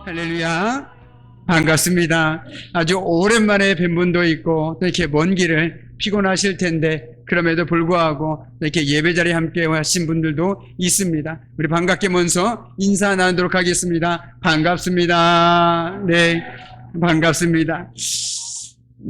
할렐루야. 반갑습니다. 아주 오랜만에 뵌 분도 있고 또 이렇게 먼 길을 피곤하실 텐데 그럼에도 불구하고 이렇게 예배 자리에 함께 하신 분들도 있습니다. 우리 반갑게 먼저 인사 나누도록 하겠습니다. 반갑습니다. 네, 반갑습니다.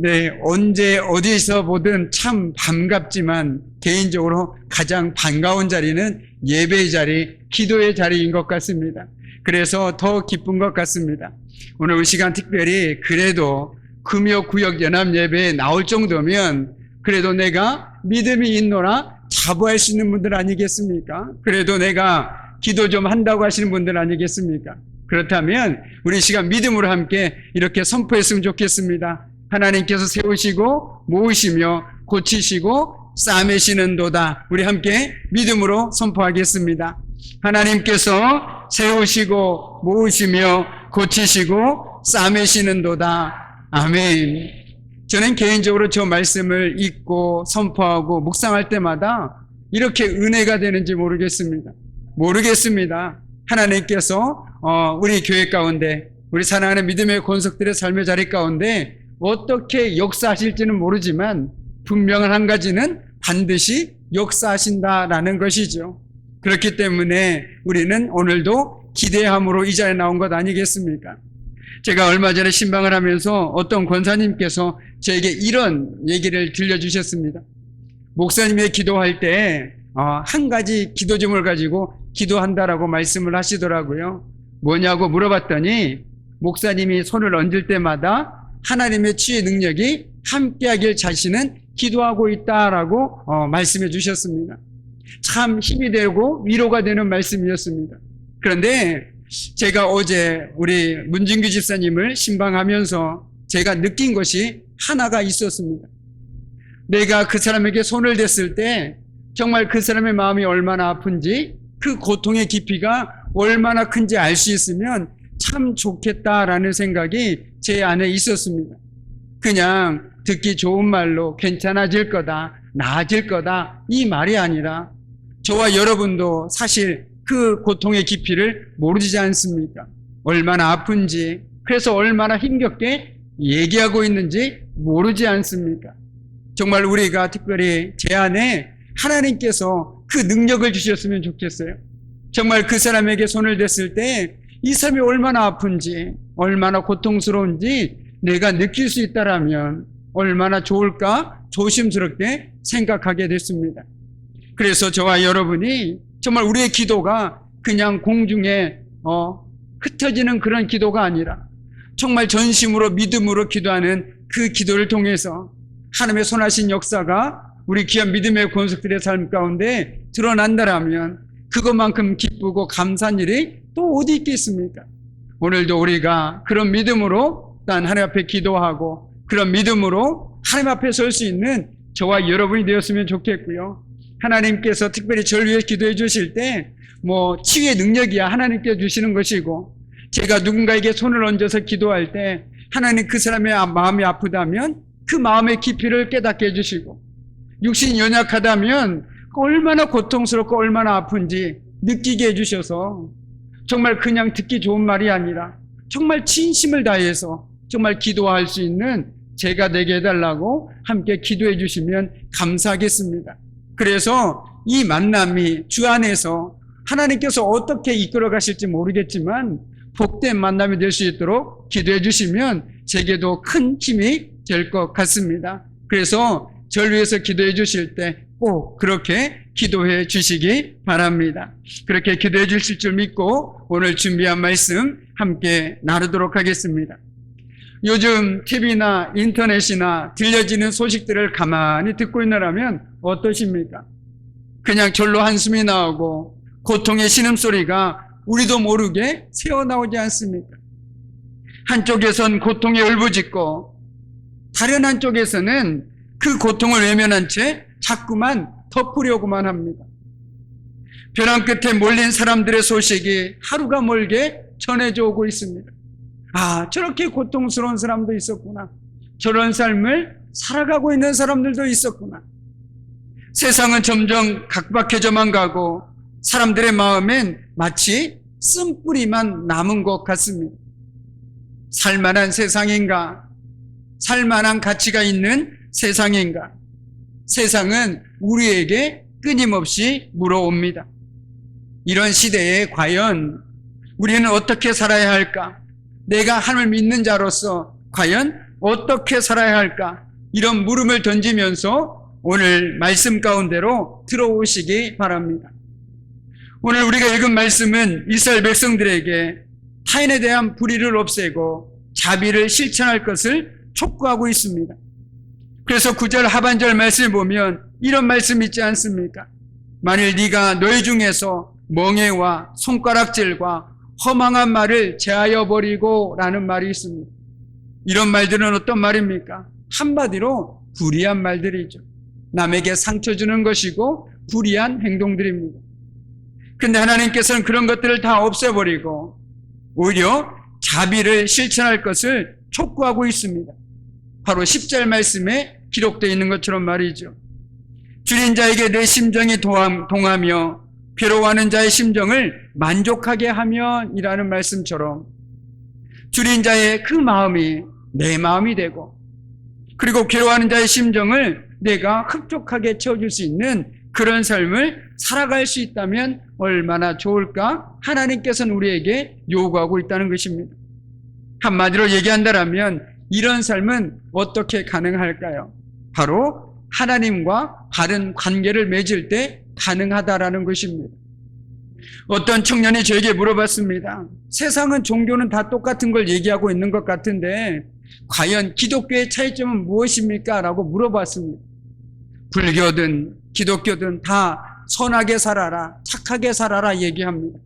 네, 언제 어디서 보든 참 반갑지만 개인적으로 가장 반가운 자리는 예배의 자리, 기도의 자리인 것 같습니다. 그래서 더 기쁜 것 같습니다. 오늘 이 시간 특별히 그래도 금요구역 연합 예배에 나올 정도면 그래도 내가 믿음이 있노라 자부할 수 있는 분들 아니겠습니까? 그래도 내가 기도 좀 한다고 하시는 분들 아니겠습니까? 그렇다면 우리 이 시간 믿음으로 함께 이렇게 선포했으면 좋겠습니다. 하나님께서 세우시고 모으시며 고치시고 싸매시는도다. 우리 함께 믿음으로 선포하겠습니다. 하나님께서 세우시고 모으시며 고치시고 싸매시는도다. 아멘. 저는 개인적으로 저 말씀을 읽고 선포하고 묵상할 때마다 이렇게 은혜가 되는지 모르겠습니다. 하나님께서 우리 교회 가운데 우리 사랑하는 믿음의 권속들의 삶의 자리 가운데 어떻게 역사하실지는 모르지만 분명한 한 가지는 반드시 역사하신다라는 것이죠. 그렇기 때문에 우리는 오늘도 기대함으로 이 자리에 나온 것 아니겠습니까? 제가 얼마 전에 신방을 하면서 어떤 권사님께서 저에게 이런 얘기를 들려주셨습니다. 목사님이 기도할 때 한 가지 기도점을 가지고 기도한다라고 말씀을 하시더라고요. 뭐냐고 물어봤더니 목사님이 손을 얹을 때마다 하나님의 치유의 능력이 함께하길 자신은 기도하고 있다라고 말씀해 주셨습니다. 참 힘이 되고 위로가 되는 말씀이었습니다. 그런데 제가 어제 우리 문진규 집사님을 신방하면서 제가 느낀 것이 하나가 있었습니다. 내가 그 사람에게 손을 댔을 때 정말 그 사람의 마음이 얼마나 아픈지 그 고통의 깊이가 얼마나 큰지 알 수 있으면 참 좋겠다라는 생각이 제 안에 있었습니다. 그냥 듣기 좋은 말로 괜찮아질 거다, 나아질 거다 이 말이 아니라 저와 여러분도 사실 그 고통의 깊이를 모르지 않습니까? 얼마나 아픈지, 그래서 얼마나 힘겹게 얘기하고 있는지 모르지 않습니까? 정말 우리가 특별히 제 안에 하나님께서 그 능력을 주셨으면 좋겠어요. 정말 그 사람에게 손을 댔을 때 이 사람이 얼마나 아픈지, 얼마나 고통스러운지 내가 느낄 수 있다라면 얼마나 좋을까 조심스럽게 생각하게 됐습니다. 그래서 저와 여러분이 정말 우리의 기도가 그냥 공중에 흩어지는 그런 기도가 아니라 정말 전심으로 믿음으로 기도하는 그 기도를 통해서 하나님의 선하신 역사가 우리 귀한 믿음의 권속들의 삶 가운데 드러난다라면 그것만큼 기쁘고 감사한 일이 또 어디 있겠습니까? 오늘도 우리가 그런 믿음으로 단 하나님 앞에 기도하고 그런 믿음으로 하나님 앞에 설 수 있는 저와 여러분이 되었으면 좋겠고요. 하나님께서 특별히 저를 위해 기도해 주실 때 치유의 능력이야 하나님께 주시는 것이고 제가 누군가에게 손을 얹어서 기도할 때 하나님 그 사람의 마음이 아프다면 그 마음의 깊이를 깨닫게 해주시고 육신이 연약하다면 얼마나 고통스럽고 얼마나 아픈지 느끼게 해주셔서 정말 그냥 듣기 좋은 말이 아니라 정말 진심을 다해서 정말 기도할 수 있는 제가 되게 해달라고 함께 기도해 주시면 감사하겠습니다. 그래서 이 만남이 주 안에서 하나님께서 어떻게 이끌어 가실지 모르겠지만 복된 만남이 될 수 있도록 기도해 주시면 제게도 큰 힘이 될 것 같습니다. 그래서 저를 위해서 기도해 주실 때 꼭 그렇게 기도해 주시기 바랍니다. 그렇게 기도해 주실 줄 믿고 오늘 준비한 말씀 함께 나누도록 하겠습니다. 요즘 TV나 인터넷이나 들려지는 소식들을 가만히 듣고 있느라면 어떠십니까? 그냥 절로 한숨이 나오고 고통의 신음소리가 우리도 모르게 새어나오지 않습니까? 한쪽에선 고통이 울부짖고 다른 한쪽에서는 그 고통을 외면한 채 자꾸만 덮으려고만 합니다. 벼랑 끝에 몰린 사람들의 소식이 하루가 멀게 전해져 오고 있습니다. 저렇게 고통스러운 사람도 있었구나. 저런 삶을 살아가고 있는 사람들도 있었구나. 세상은 점점 각박해져만 가고 사람들의 마음엔 마치 쓴뿌리만 남은 것 같습니다. 살만한 세상인가? 살만한 가치가 있는 세상인가? 세상은 우리에게 끊임없이 물어옵니다. 이런 시대에 과연 우리는 어떻게 살아야 할까? 내가 하나님을 믿는 자로서 과연 어떻게 살아야 할까? 이런 물음을 던지면서 오늘 말씀 가운데로 들어오시기 바랍니다. 오늘 우리가 읽은 말씀은 이스라엘 백성들에게 타인에 대한 불의를 없애고 자비를 실천할 것을 촉구하고 있습니다. 그래서 9절 하반절 말씀을 보면 이런 말씀 있지 않습니까? 만일 네가 너희 중에서 멍에와 손가락질과 허망한 말을 제하여 버리고 라는 말이 있습니다. 이런 말들은 어떤 말입니까? 한마디로 불의한 말들이죠. 남에게 상처 주는 것이고 불의한 행동들입니다. 근데 하나님께서는 그런 것들을 다 없애버리고 오히려 자비를 실천할 것을 촉구하고 있습니다. 바로 10절 말씀에 기록되어 있는 것처럼 말이죠. 줄인 자에게 내 심정이 동하며 괴로워하는 자의 심정을 만족하게 하면이라는 말씀처럼 줄인 자의 그 마음이 내 마음이 되고 그리고 괴로워하는 자의 심정을 내가 흡족하게 채워줄 수 있는 그런 삶을 살아갈 수 있다면 얼마나 좋을까? 하나님께서는 우리에게 요구하고 있다는 것입니다. 한마디로 얘기한다면 이런 삶은 어떻게 가능할까요? 바로 하나님과 바른 관계를 맺을 때 가능하다라는 것입니다. 어떤 청년이 저에게 물어봤습니다. 세상은 종교는 다 똑같은 걸 얘기하고 있는 것 같은데 과연 기독교의 차이점은 무엇입니까? 라고 물어봤습니다. 불교든 기독교든 다 선하게 살아라, 착하게 살아라 얘기합니다.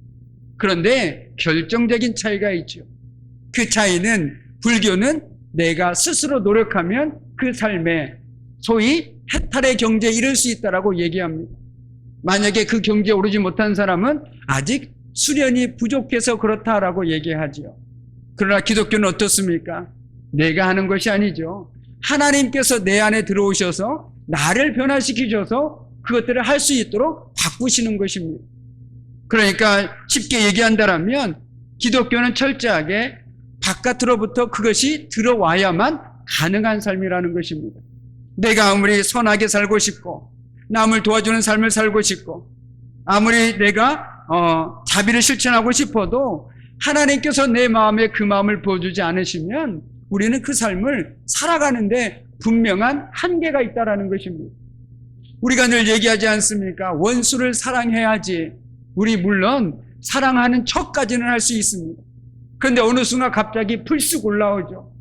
그런데 결정적인 차이가 있죠. 그 차이는 불교는 내가 스스로 노력하면 그 삶에 소위 해탈의 경지에 이를 수 있다라고 얘기합니다. 만약에 그 경지에 오르지 못한 사람은 아직 수련이 부족해서 그렇다라고 얘기하죠. 그러나 기독교는 어떻습니까? 내가 하는 것이 아니죠. 하나님께서 내 안에 들어오셔서 나를 변화시키셔서 그것들을 할 수 있도록 바꾸시는 것입니다. 그러니까 쉽게 얘기한다면 기독교는 철저하게 바깥으로부터 그것이 들어와야만 가능한 삶이라는 것입니다. 내가 아무리 선하게 살고 싶고 남을 도와주는 삶을 살고 싶고 아무리 내가 자비를 실천하고 싶어도 하나님께서 내 마음에 그 마음을 보여주지 않으시면 우리는 그 삶을 살아가는데 분명한 한계가 있다는 것입니다. 우리가 늘 얘기하지 않습니까? 원수를 사랑해야지. 우리 물론 사랑하는 척까지는 할 수 있습니다. 그런데 어느 순간 갑자기 불쑥 올라오죠.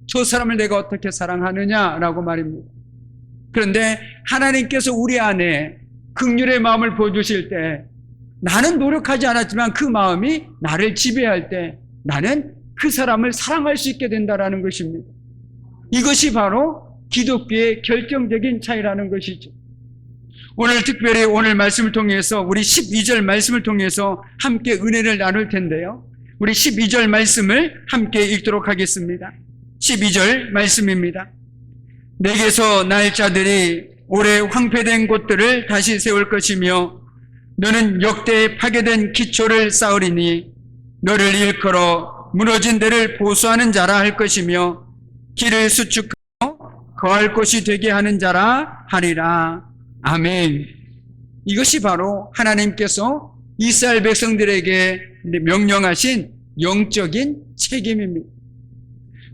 저 사람을 내가 어떻게 사랑하느냐라고 말입니다. 그런데 하나님께서 우리 안에 긍휼의 마음을 보여주실 때 나는 노력하지 않았지만 그 마음이 나를 지배할 때 나는 그 사람을 사랑할 수 있게 된다는 것입니다. 이것이 바로 기독교의 결정적인 차이라는 것이죠. 오늘 특별히 오늘 말씀을 통해서 우리 12절 말씀을 통해서 함께 은혜를 나눌 텐데요. 우리 12절 말씀을 함께 읽도록 하겠습니다. 12절 말씀입니다. 내게서 날 자들이 오래 황폐된 곳들을 다시 세울 것이며 너는 역대에 파괴된 기초를 쌓으리니 너를 일컬어 무너진 데를 보수하는 자라 할 것이며 길을 수축하여 거할 곳이 되게 하는 자라 하리라. 아멘. 이것이 바로 하나님께서 이스라엘 백성들에게 명령하신 영적인 책임입니다.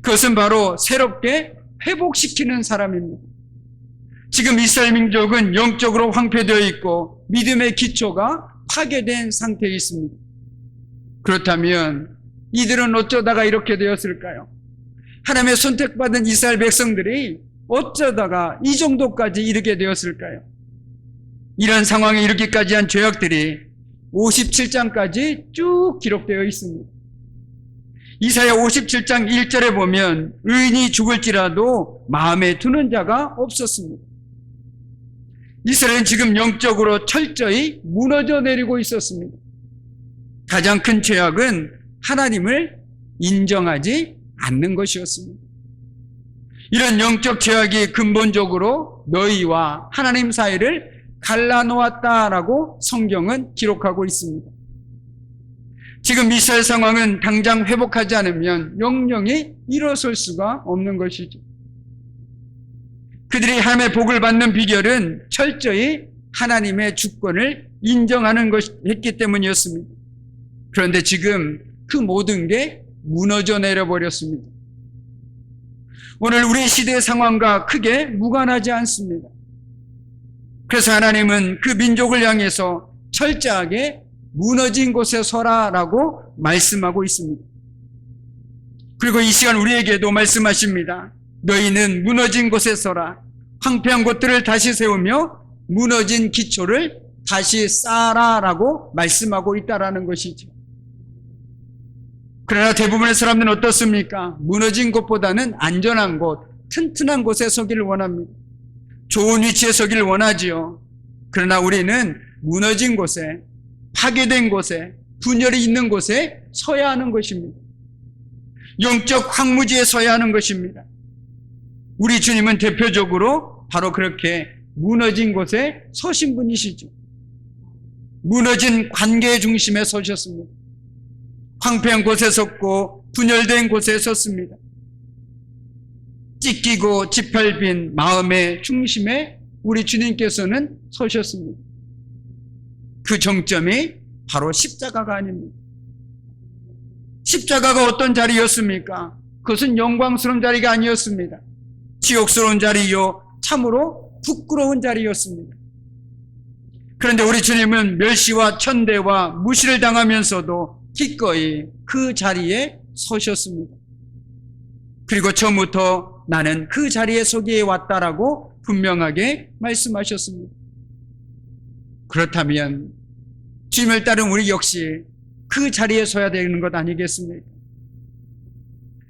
그것은 바로 새롭게 회복시키는 사람입니다. 지금 이스라엘 민족은 영적으로 황폐되어 있고 믿음의 기초가 파괴된 상태에 있습니다. 그렇다면 이들은 어쩌다가 이렇게 되었을까요? 하나님의 선택받은 이스라엘 백성들이 어쩌다가 이 정도까지 이르게 되었을까요? 이런 상황에 이르기까지 한 죄악들이 57장까지 쭉 기록되어 있습니다. 이사야 57장 1절에 보면 의인이 죽을지라도 마음에 두는 자가 없었습니다. 이스라엘은 지금 영적으로 철저히 무너져 내리고 있었습니다. 가장 큰 죄악은 하나님을 인정하지 않는 것이었습니다. 이런 영적 죄악이 근본적으로 너희와 하나님 사이를 갈라놓았다라고 성경은 기록하고 있습니다. 지금 이스라엘 상황은 당장 회복하지 않으면 영영이 일어설 수가 없는 것이죠. 그들이 하나님의 복을 받는 비결은 철저히 하나님의 주권을 인정하는 했기 때문이었습니다. 그런데 지금 그 모든 게 무너져 내려버렸습니다. 오늘 우리 시대의 상황과 크게 무관하지 않습니다. 그래서 하나님은 그 민족을 향해서 철저하게 무너진 곳에 서라라고 말씀하고 있습니다. 그리고 이 시간 우리에게도 말씀하십니다. 너희는 무너진 곳에 서라. 황폐한 곳들을 다시 세우며 무너진 기초를 다시 쌓아라라고 말씀하고 있다라는 것이죠. 그러나 대부분의 사람들은 어떻습니까? 무너진 곳보다는 안전한 곳, 튼튼한 곳에 서기를 원합니다. 좋은 위치에 서기를 원하지요. 그러나 우리는 무너진 곳에, 파괴된 곳에, 분열이 있는 곳에 서야 하는 것입니다. 영적 황무지에 서야 하는 것입니다. 우리 주님은 대표적으로 바로 그렇게 무너진 곳에 서신 분이시죠. 무너진 관계의 중심에 서셨습니다. 황폐한 곳에 섰고 분열된 곳에 섰습니다. 찢기고 짓밟힌 마음의 중심에 우리 주님께서는 서셨습니다. 그 정점이 바로 십자가가 아닙니다. 십자가가 어떤 자리였습니까? 그것은 영광스러운 자리가 아니었습니다. 지옥스러운 자리요, 참으로 부끄러운 자리였습니다. 그런데 우리 주님은 멸시와 천대와 무시를 당하면서도 기꺼이 그 자리에 서셨습니다. 그리고 처음부터 나는 그 자리에 서기에 왔다라고 분명하게 말씀하셨습니다. 그렇다면 주님을 따른 우리 역시 그 자리에 서야 되는 것 아니겠습니까?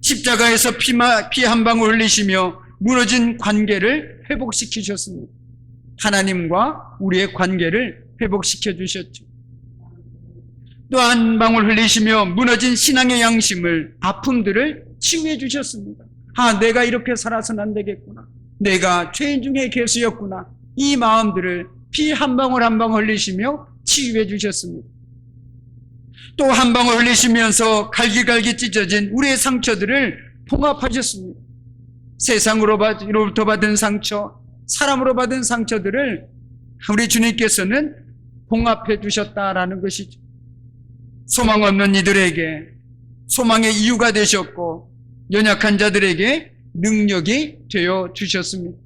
십자가에서 피 한 방울 흘리시며 무너진 관계를 회복시키셨습니다. 하나님과 우리의 관계를 회복시켜 주셨죠. 또 한 방울 흘리시며 무너진 신앙의 양심을, 아픔들을 치유해 주셨습니다. 내가 이렇게 살아서는 안 되겠구나. 내가 죄인 중에 괴수였구나. 이 마음들을 피 한 방울 한 방울 흘리시며 치유해 주셨습니다. 또 한 방울 흘리시면서 갈기갈기 찢어진 우리의 상처들을 봉합하셨습니다. 세상으로부터 받은 상처, 사람으로 받은 상처들을 우리 주님께서는 봉합해 주셨다라는 것이죠. 소망 없는 이들에게 소망의 이유가 되셨고 연약한 자들에게 능력이 되어 주셨습니다.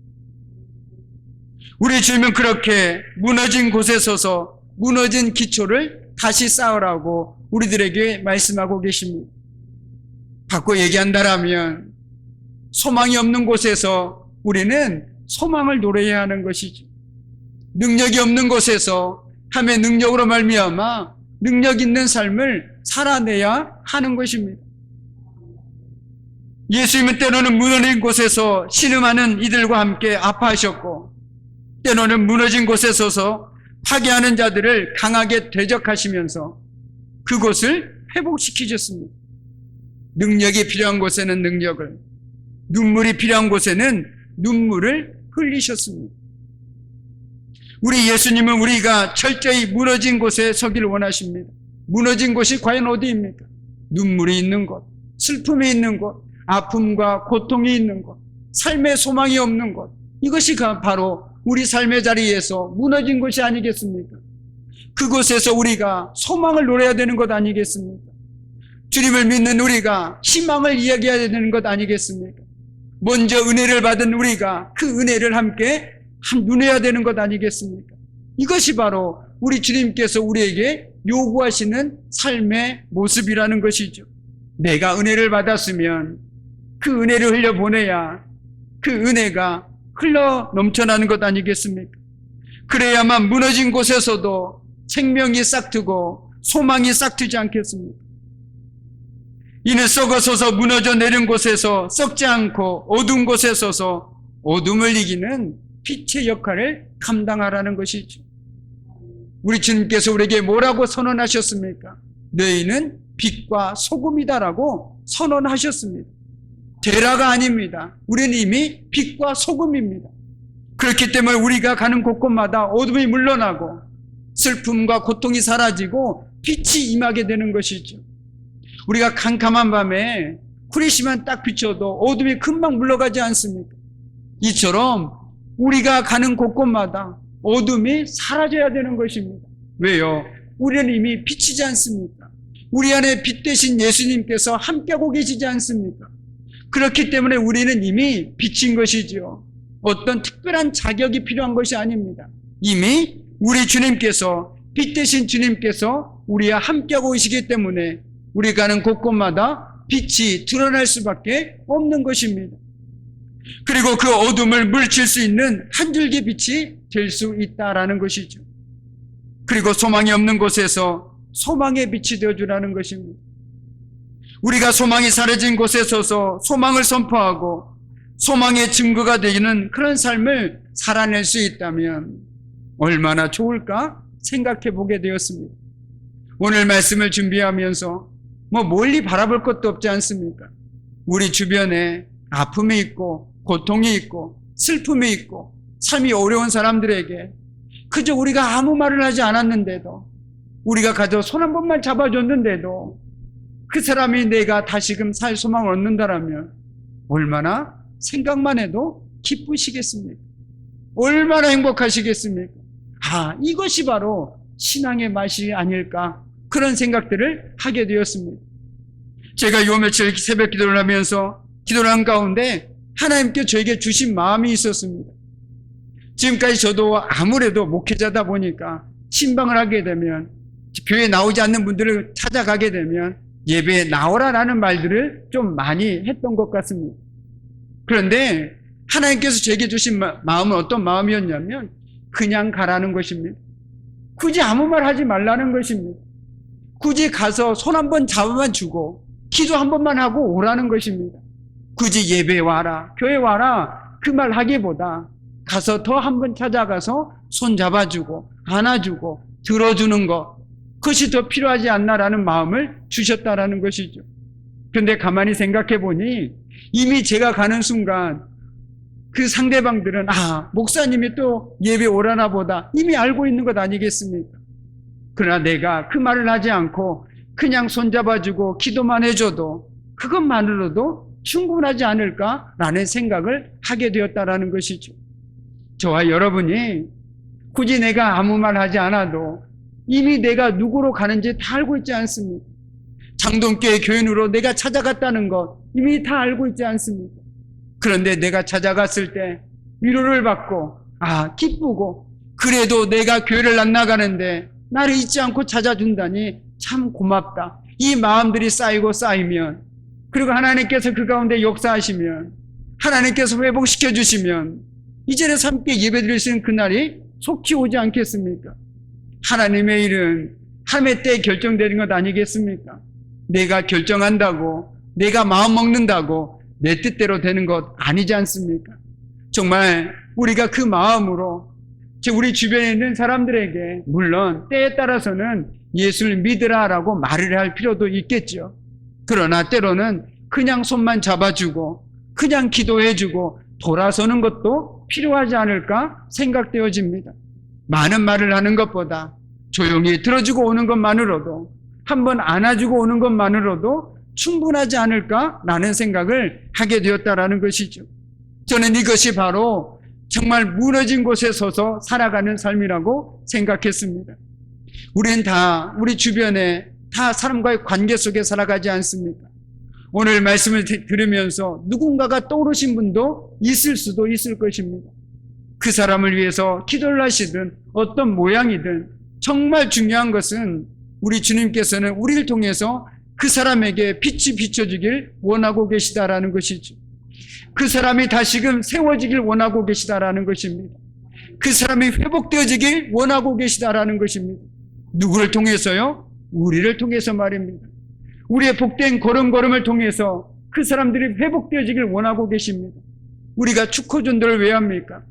우리 주님은 그렇게 무너진 곳에 서서 무너진 기초를 다시 쌓으라고 우리들에게 말씀하고 계십니다. 바꿔 얘기한다라면 소망이 없는 곳에서 우리는 소망을 노려야 하는 것이죠. 능력이 없는 곳에서 함의 능력으로 말미암아 능력 있는 삶을 살아내야 하는 것입니다. 예수님은 때로는 무너진 곳에서 신음하는 이들과 함께 아파하셨고 때로는 무너진 곳에 서서 파괴하는 자들을 강하게 대적하시면서 그곳을 회복시키셨습니다. 능력이 필요한 곳에는 능력을, 눈물이 필요한 곳에는 눈물을 흘리셨습니다. 우리 예수님은 우리가 철저히 무너진 곳에 서기를 원하십니다. 무너진 곳이 과연 어디입니까? 눈물이 있는 곳, 슬픔이 있는 곳, 아픔과 고통이 있는 곳, 삶의 소망이 없는 곳, 이것이 바로 우리 삶의 자리에서 무너진 곳이 아니겠습니까? 그곳에서 우리가 소망을 노려야 되는 것 아니겠습니까? 주님을 믿는 우리가 희망을 이야기해야 되는 것 아니겠습니까? 먼저 은혜를 받은 우리가 그 은혜를 함께 누려야 되는 것 아니겠습니까? 이것이 바로 우리 주님께서 우리에게 요구하시는 삶의 모습이라는 것이죠. 내가 은혜를 받았으면 그 은혜를 흘려보내야 그 은혜가 흘러 넘쳐나는 것 아니겠습니까? 그래야만 무너진 곳에서도 생명이 싹트고 소망이 싹트지 않겠습니까? 이는 썩어서서 무너져 내린 곳에서 썩지 않고 어두운 곳에 서서 어둠을 이기는 빛의 역할을 감당하라는 것이죠. 우리 주님께서 우리에게 뭐라고 선언하셨습니까? 너희는 빛과 소금이다라고 선언하셨습니다. 대라가 아닙니다. 우리는 이미 빛과 소금입니다. 그렇기 때문에 우리가 가는 곳곳마다 어둠이 물러나고 슬픔과 고통이 사라지고 빛이 임하게 되는 것이죠. 우리가 캄캄한 밤에 후레쉬만 딱 비춰도 어둠이 금방 물러가지 않습니까? 이처럼 우리가 가는 곳곳마다 어둠이 사라져야 되는 것입니다. 왜요? 우리는 이미 빛이지 않습니까? 우리 안에 빛 대신 예수님께서 함께하고 계시지 않습니까? 그렇기 때문에 우리는 이미 빛인 것이지요. 어떤 특별한 자격이 필요한 것이 아닙니다. 이미 우리 주님께서, 빛 대신 주님께서 우리와 함께하고 계시기 때문에 우리 가는 곳곳마다 빛이 드러날 수밖에 없는 것입니다. 그리고 그 어둠을 물칠 수 있는 한 줄기 빛이 될 수 있다라는 것이죠. 그리고 소망이 없는 곳에서 소망의 빛이 되어주라는 것입니다. 우리가 소망이 사라진 곳에 서서 소망을 선포하고 소망의 증거가 되는 그런 삶을 살아낼 수 있다면 얼마나 좋을까 생각해 보게 되었습니다. 오늘 말씀을 준비하면서 멀리 바라볼 것도 없지 않습니까? 우리 주변에 아픔이 있고 고통이 있고 슬픔이 있고 삶이 어려운 사람들에게 그저 우리가 아무 말을 하지 않았는데도, 우리가 가져 손 한 번만 잡아줬는데도 그 사람이 내가 다시금 살 소망을 얻는다라면 얼마나 생각만 해도 기쁘시겠습니까? 얼마나 행복하시겠습니까? 이것이 바로 신앙의 맛이 아닐까, 그런 생각들을 하게 되었습니다. 제가 요 며칠 새벽 기도를 하면서 기도를 한 가운데 하나님께 저에게 주신 마음이 있었습니다. 지금까지 저도 아무래도 목회자다 보니까 신방을 하게 되면, 교회에 나오지 않는 분들을 찾아가게 되면 예배에 나오라라는 말들을 좀 많이 했던 것 같습니다. 그런데 하나님께서 제게 주신 마음은 어떤 마음이었냐면 그냥 가라는 것입니다. 굳이 아무 말 하지 말라는 것입니다. 굳이 가서 손 한 번 잡아만 주고 기도 한 번만 하고 오라는 것입니다. 굳이 예배에 와라, 교회 와라 그 말 하기보다 가서 더 한 번 찾아가서 손 잡아주고 안아주고 들어주는 것, 그것이 더 필요하지 않나라는 마음을 주셨다라는 것이죠. 그런데 가만히 생각해 보니 이미 제가 가는 순간 그 상대방들은 목사님이 또 예배 오라나 보다 이미 알고 있는 것 아니겠습니까? 그러나 내가 그 말을 하지 않고 그냥 손잡아주고 기도만 해줘도 그것만으로도 충분하지 않을까라는 생각을 하게 되었다라는 것이죠. 저와 여러분이 굳이 내가 아무 말 하지 않아도 이미 내가 누구로 가는지 다 알고 있지 않습니까? 장동교회 교인으로 내가 찾아갔다는 것 이미 다 알고 있지 않습니까? 그런데 내가 찾아갔을 때 위로를 받고 기쁘고, 그래도 내가 교회를 안 나가는데 나를 잊지 않고 찾아준다니 참 고맙다, 이 마음들이 쌓이고 쌓이면, 그리고 하나님께서 그 가운데 역사하시면, 하나님께서 회복시켜 주시면 이 자리에서 함께 예배드릴 수 있는 그날이 속히 오지 않겠습니까? 하나님의 일은 하나님의 때에 결정되는 것 아니겠습니까? 내가 결정한다고, 내가 마음 먹는다고 내 뜻대로 되는 것 아니지 않습니까? 정말 우리가 그 마음으로 우리 주변에 있는 사람들에게, 물론 때에 따라서는 예수를 믿으라라고 말을 할 필요도 있겠죠. 그러나 때로는 그냥 손만 잡아주고 그냥 기도해주고 돌아서는 것도 필요하지 않을까 생각되어집니다. 많은 말을 하는 것보다 조용히 들어주고 오는 것만으로도, 한번 안아주고 오는 것만으로도 충분하지 않을까라는 생각을 하게 되었다라는 것이죠. 저는 이것이 바로 정말 무너진 곳에 서서 살아가는 삶이라고 생각했습니다. 우리는 다 우리 주변에 다 사람과의 관계 속에 살아가지 않습니까? 오늘 말씀을 들으면서 누군가가 떠오르신 분도 있을 수도 있을 것입니다. 그 사람을 위해서 기도를 하시든 어떤 모양이든 정말 중요한 것은 우리 주님께서는 우리를 통해서 그 사람에게 빛이 비춰지길 원하고 계시다라는 것이죠. 그 사람이 다시금 세워지길 원하고 계시다라는 것입니다. 그 사람이 회복되어지길 원하고 계시다라는 것입니다. 누구를 통해서요? 우리를 통해서 말입니다. 우리의 복된 걸음걸음을 통해서 그 사람들이 회복되어지길 원하고 계십니다. 우리가 축호전도를 왜 합니까?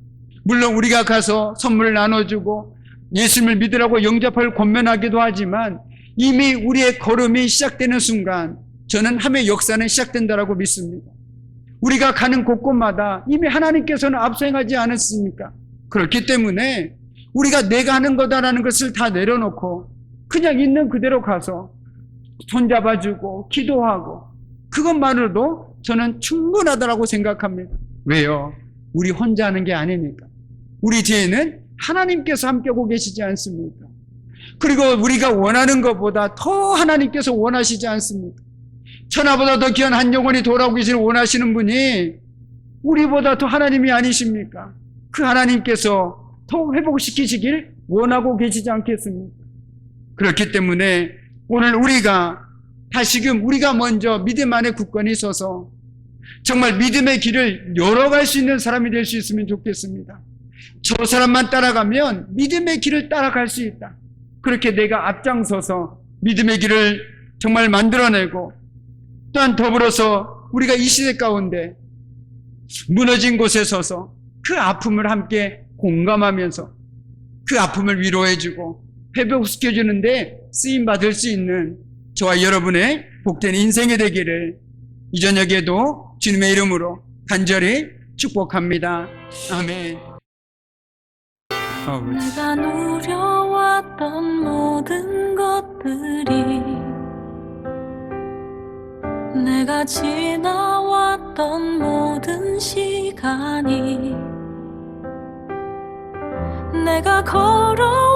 물론 우리가 가서 선물을 나눠주고 예수님을 믿으라고 영접할 권면하기도 하지만 이미 우리의 걸음이 시작되는 순간 저는 하나님의 역사는 시작된다라고 믿습니다. 우리가 가는 곳곳마다 이미 하나님께서는 앞서 행하지 않았습니까? 그렇기 때문에 우리가 내가 하는 거다라는 것을 다 내려놓고 그냥 있는 그대로 가서 손잡아주고 기도하고 그것만으로도 저는 충분하다고 생각합니다. 왜요? 우리 혼자 하는 게 아니니까. 우리 뒤에는 하나님께서 함께하고 계시지 않습니까? 그리고 우리가 원하는 것보다 더 하나님께서 원하시지 않습니까? 천하보다 더 귀한 한 영혼이 돌아오기를 원하시는 분이 우리보다 더 하나님이 아니십니까? 그 하나님께서 더 회복시키시길 원하고 계시지 않겠습니까? 그렇기 때문에 오늘 우리가 다시금 우리가 먼저 믿음 안에 굳건히 서서 정말 믿음의 길을 열어갈 수 있는 사람이 될 수 있으면 좋겠습니다. 저 사람만 따라가면 믿음의 길을 따라갈 수 있다. 그렇게 내가 앞장서서 믿음의 길을 정말 만들어내고 또한 더불어서 우리가 이 시대 가운데 무너진 곳에 서서 그 아픔을 함께 공감하면서 그 아픔을 위로해주고 회복시켜주는데 쓰임받을 수 있는 저와 여러분의 복된 인생이 되기를 이 저녁에도 주님의 이름으로 간절히 축복합니다. 아멘. 내가 누려왔던 모든 것들이, 내가 지나왔던 모든 시간이, 내가 걸어